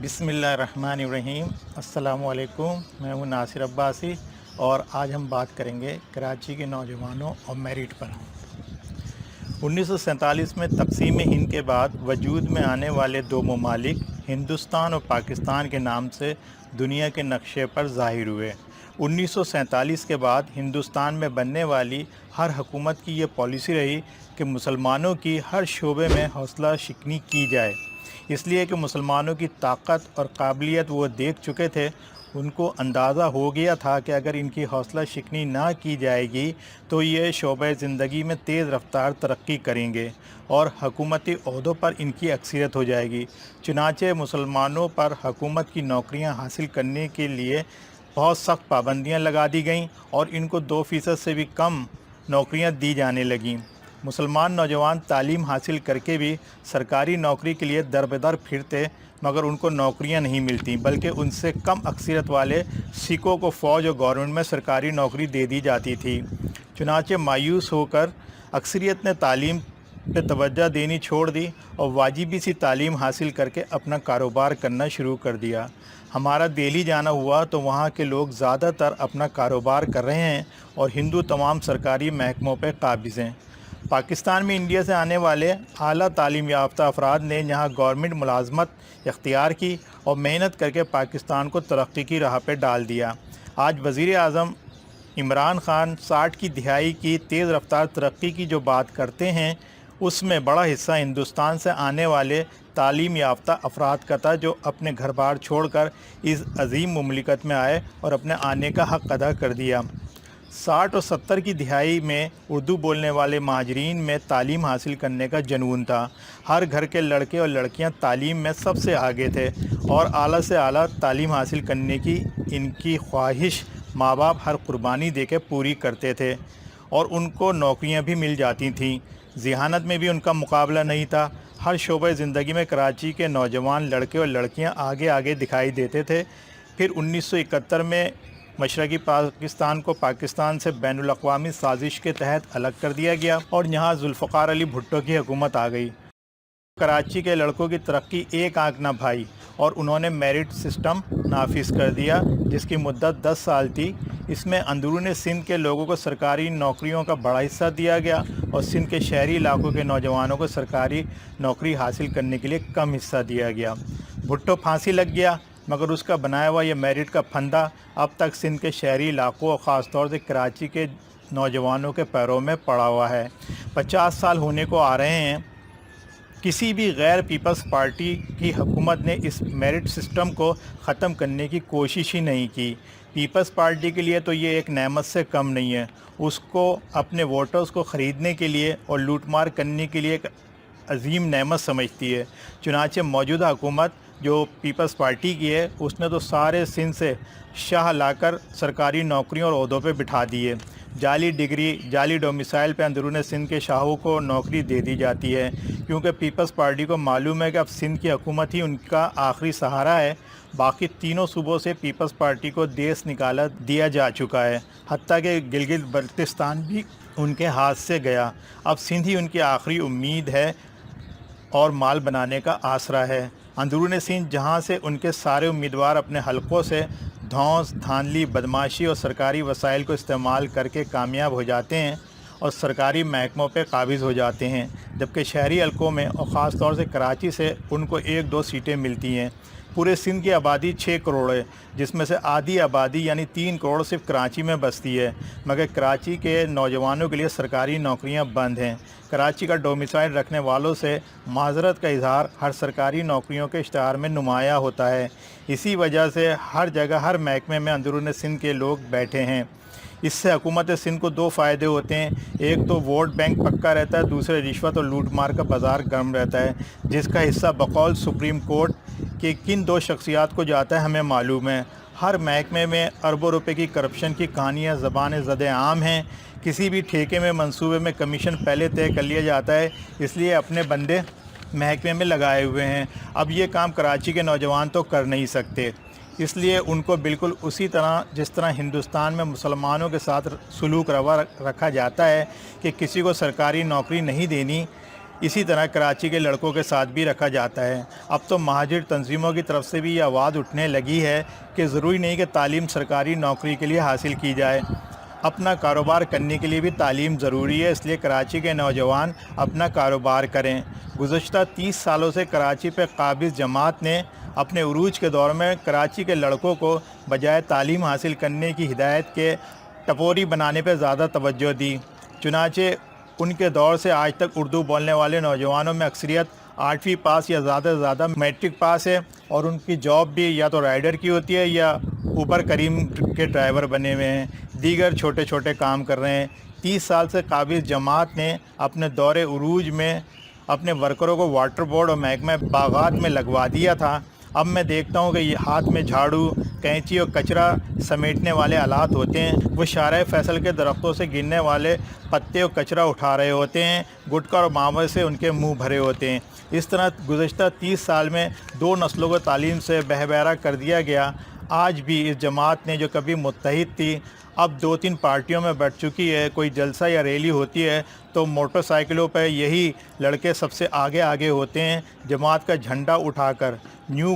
बिस्मिल्लाहिर्रहमानिर्रहीम। अस्सलाम वालेकुम। मैं हूँ नासिर अब्बासी और आज हम बात करेंगे कराची के नौजवानों और मेरिट पर। 1947 में तक़सीम हिंद के बाद वजूद में आने वाले दो ममालिक हिंदुस्तान और पाकिस्तान के नाम से दुनिया के नक्शे पर ज़ाहिर हुए। 1947 के बाद हिंदुस्तान में बनने वाली हर हुकूमत की ये पॉलिसी रही कि मुसलमानों की हर शोबे में हौसला शिकनी की जाए, इसलिए कि मुसलमानों की ताकत और काबिलियत वो देख चुके थे। उनको अंदाज़ा हो गया था कि अगर इनकी हौसला शिकनी ना की जाएगी तो ये शोबे ज़िंदगी में तेज़ रफ्तार तरक्की करेंगे और हुकूमती ओहदों पर इनकी अक्सरियत हो जाएगी। चुनांचे मुसलमानों पर हुकूमत की नौकरियां हासिल करने के लिए बहुत सख्त पाबंदियां लगा दी गईं और इनको 2% से भी कम नौकरियां दी जाने लगीं। मुसलमान नौजवान तालीम हासिल करके भी सरकारी नौकरी के लिए दर बदर फिरते, मगर उनको नौकरियां नहीं मिलती, बल्कि उनसे कम अक्सरियत वाले सिखों को फ़ौज और गवर्नमेंट में सरकारी नौकरी दे दी जाती थी। चुनांचे मायूस होकर अक्सरियत ने तालीम पे तवज्जो देनी छोड़ दी और वाजिबी सी तालीम हासिल करके अपना कारोबार करना शुरू कर दिया। हमारा दिल्ली जाना हुआ तो वहाँ के लोग ज़्यादातर अपना कारोबार कर रहे हैं और हिंदू तमाम सरकारी महकमों पर काबिज़ हैं। पाकिस्तान में इंडिया से आने वाले आला तालीम याफ्ता अफराद ने यहाँ गवर्नमेंट मुलाजमत इख्तियार की और मेहनत करके पाकिस्तान को तरक्की की राह पर डाल दिया। आज वज़ीर आज़म इमरान ख़ान 60 की दिहाई की तेज़ रफ्तार तरक्की की जो बात करते हैं, उसमें बड़ा हिस्सा हिंदुस्तान से आने वाले तालीम याफ्ता अफराद का था, जो अपने घर बार छोड़कर इस अजीम मुमलिकत में आए और अपने आने का हक़ अदा कर दिया। 60 और 70 की दिहाई में उर्दू बोलने वाले महाजरीन में तालीम हासिल करने का जुनून था। हर घर के लड़के और लड़कियां तालीम में सबसे आगे थे और आला से आला तालीम हासिल करने की इनकी ख्वाहिश माँ बाप हर कुर्बानी देके पूरी करते थे और उनको नौकरियां भी मिल जाती थीं। ज़िहानत में भी उनका मुकाबला नहीं था। हर शोबे ज़िंदगी में कराची के नौजवान लड़के और लड़कियां आगे आगे दिखाई देते थे। फिर 1971 में मशरक़ी पाकिस्तान को पाकिस्तान से बैनुल अक़वामी साजिश के तहत अलग कर दिया गया और यहाँ जुल्फ़िकार अली भुट्टो की हुकूमत आ गई। कराची के लड़कों की तरक्की एक आंख न भाई और उन्होंने मेरिट सिस्टम नाफिज कर दिया, जिसकी मुद्दत 10 साल थी। इसमें अंदरून सिंध के लोगों को सरकारी नौकरियों का बड़ा हिस्सा दिया गया और सिंध के शहरी इलाकों के नौजवानों को सरकारी नौकरी हासिल करने के लिए कम हिस्सा दिया गया। भुट्टो फांसी लग गया, मगर उसका बनाया हुआ यह मेरिट का फंदा अब तक सिंध के शहरी इलाकों और ख़ास तौर से कराची के नौजवानों के पैरों में पड़ा हुआ है। 50 साल होने को आ रहे हैं, किसी भी गैर पीपल्स पार्टी की हुकूमत ने इस मेरिट सिस्टम को ख़त्म करने की कोशिश ही नहीं की। पीपल्स पार्टी के लिए तो ये एक नेमत से कम नहीं है। उसको अपने वोटर्स को ख़रीदने के लिए और लूटमार करने के लिए एक अजीम नेमत समझती है। चुनांचे मौजूदा हुकूमत जो पीपल्स पार्टी की है, उसने तो सारे सिंध से शाह लाकर सरकारी नौकरियों और ओहदों पे बिठा दिए। जाली डिग्री, जाली डोमिसाइल पे अंदरून सिंध के शाहों को नौकरी दे दी जाती है, क्योंकि पीपल्स पार्टी को मालूम है कि अब सिंध की हुकूमत ही उनका आखिरी सहारा है। बाकी तीनों सूबों से पीपल्स पार्टी को देश निकाला दिया जा चुका है, हत्ता कि गिलगित बल्तिस्तान भी उनके हाथ से गया। अब सिंध ही उनकी आखिरी उम्मीद है और माल बनाने का आसरा है। अंदरून सिंध जहाँ से उनके सारे उम्मीदवार अपने हलकों से धौंस, धांधली, बदमाशी और सरकारी वसाइल को इस्तेमाल करके कामयाब हो जाते हैं और सरकारी महकमों पे काबिज़ हो जाते हैं, जबकि शहरी हलकों में और ख़ास तौर से कराची से उनको 1-2 सीटें मिलती हैं। पूरे सिंध की आबादी 6 करोड़ है, जिसमें से आधी आबादी यानी 3 करोड़ सिर्फ कराची में बसती है, मगर कराची के नौजवानों के लिए सरकारी नौकरियां बंद हैं। कराची का डोमिसाइल रखने वालों से माजरत का इजहार हर सरकारी नौकरियों के इश्तहार में नुमाया होता है। इसी वजह से हर जगह हर महकमे में अंदरून सिंध के लोग बैठे हैं। इससे हुकूमत सिंध को 2 फ़ायदे होते हैं। एक तो वोट बैंक पक्का रहता है, दूसरे रिश्वत और लूटमार का बाज़ार गर्म रहता है, जिसका हिस्सा बकौल सुप्रीम कोर्ट के किन 2 शख्सियात को जाता है हमें मालूम है। हर महकमे में अरबों रुपए की करप्शन की कहानियाँ ज़बान ज़द आम हैं। किसी भी ठेके में मंसूबे में कमीशन पहले तय कर लिया जाता है, इसलिए अपने बंदे महकमे में लगाए हुए हैं। अब ये काम कराची के नौजवान तो कर नहीं सकते, इसलिए उनको बिल्कुल उसी तरह जिस तरह हिंदुस्तान में मुसलमानों के साथ सलूक रवा रखा जाता है कि किसी को सरकारी नौकरी नहीं देनी, اسی طرح کراچی کے لڑکوں کے ساتھ بھی رکھا جاتا ہے۔ اب تو مہاجر تنظیموں کی طرف سے بھی یہ آواز اٹھنے لگی ہے کہ ضروری نہیں کہ تعلیم سرکاری نوکری کے لیے حاصل کی جائے، اپنا کاروبار کرنے کے لیے بھی تعلیم ضروری ہے، اس لیے کراچی کے نوجوان اپنا کاروبار کریں۔ گزشتہ 30 سالوں سے کراچی پہ قابض جماعت نے اپنے عروج کے دور میں کراچی کے لڑکوں کو بجائے تعلیم حاصل کرنے کی ہدایت کے ٹپوری بنانے پہ زیادہ توجہ دی۔ چنانچہ ان کے دور سے آج تک اردو بولنے والے نوجوانوں میں اکثریت 8ویں پاس یا زیادہ سے زیادہ میٹرک پاس ہے، اور ان کی جاب بھی یا تو رائڈر کی ہوتی ہے یا اوبر کریم کے ڈرائیور بنے ہوئے ہیں، دیگر چھوٹے چھوٹے کام کر رہے ہیں۔ 30 سال سے قابض جماعت نے اپنے دور عروج میں اپنے ورکروں کو واٹر بورڈ اور محکمہ باغات میں لگوا دیا تھا۔ اب میں دیکھتا ہوں کہ یہ ہاتھ میں جھاڑو، کینچی اور کچرا سمیٹنے والے آلات ہوتے ہیں، وہ شارع فیصل کے درختوں سے گرنے والے پتے اور کچرا اٹھا رہے ہوتے ہیں، گٹکا اور ماوا سے ان کے منہ بھرے ہوتے ہیں۔ اس طرح گزشتہ 30 سال میں 2 نسلوں کو تعلیم سے بہبہرا کر دیا گیا۔ آج بھی اس جماعت نے جو کبھی متحد تھی، اب 2-3 پارٹیوں میں بٹ چکی ہے۔ کوئی جلسہ یا ریلی ہوتی ہے تو موٹر سائیکلوں پہ یہی لڑکے سب سے آگے آگے ہوتے ہیں جماعت کا جھنڈا اٹھا کر۔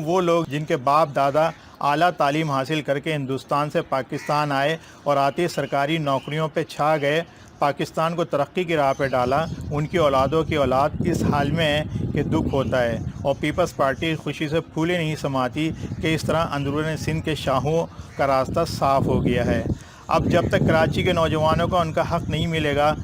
وہ لوگ جن کے باپ دادا اعلیٰ تعلیم حاصل کر کے ہندوستان سے پاکستان آئے اور آتے سرکاری نوکریوں پہ چھا گئے، پاکستان کو ترقی کی راہ پہ ڈالا، ان کی اولادوں کی اولاد اس حال میں ہے کہ دکھ ہوتا ہے، اور پیپلز پارٹی خوشی سے پھولے نہیں سماتی کہ اس طرح اندرون سندھ کے شاہوں کا راستہ صاف ہو گیا ہے۔ اب جب تک کراچی کے نوجوانوں کو ان کا حق نہیں ملے گا،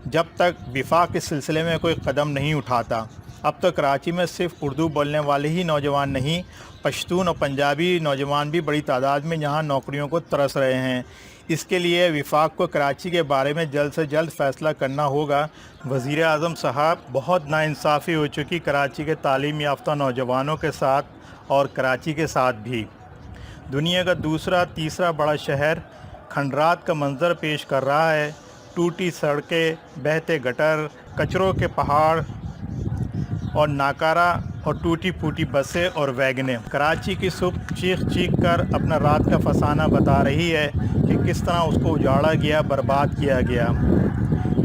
جب تک وفاق اس سلسلے میں کوئی قدم نہیں اٹھاتا۔ اب تو کراچی میں صرف اردو بولنے والے ہی نوجوان نہیں، پشتون اور پنجابی نوجوان بھی بڑی تعداد میں یہاں نوکریوں کو ترس رہے ہیں۔ اس کے لیے وفاق کو کراچی کے بارے میں جلد سے جلد فیصلہ کرنا ہوگا۔ وزیر اعظم صاحب، بہت ناانصافی ہو چکی کراچی کے تعلیم یافتہ نوجوانوں کے ساتھ اور کراچی کے ساتھ بھی۔ دنیا کا دوسرا تیسرا بڑا شہر کھنڈرات کا منظر پیش کر رہا ہے، ٹوٹی سڑکیں، بہتے گٹر، کچروں کے پہاڑ اور ناکارہ اور ٹوٹی پھوٹی بسیں اور ویگنیں۔ کراچی کی صبح چیخ چیخ کر اپنا رات کا فسانہ بتا رہی ہے کہ کس طرح اس کو اجاڑا گیا، برباد کیا گیا۔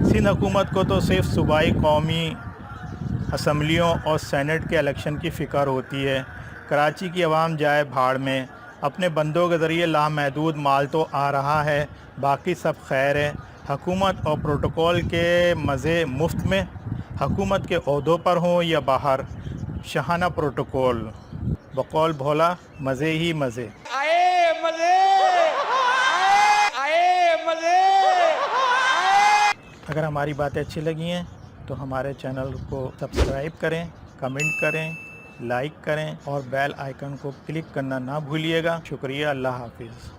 سندھ حکومت کو تو صرف صوبائی قومی اسمبلیوں اور سینٹ کے الیکشن کی فکر ہوتی ہے۔ کراچی کی عوام جائے بھاڑ میں، اپنے بندوں کے ذریعے لامحدود مال تو آ رہا ہے، باقی سب خیر ہے۔ حکومت اور پروٹوکول کے مزے مفت میں، حکومت کے عہدوں پر ہوں یا باہر، شاہانہ پروٹوکول، بقول بھولا مزے ہی مزے۔ آئے مزے، آئے مزے۔ اگر ہماری باتیں اچھی لگی ہیں تو ہمارے چینل کو سبسکرائب کریں، کمنٹ کریں، لائک کریں اور بیل آئیکن کو کلک کرنا نہ بھولیے گا۔ شکریہ، اللہ حافظ۔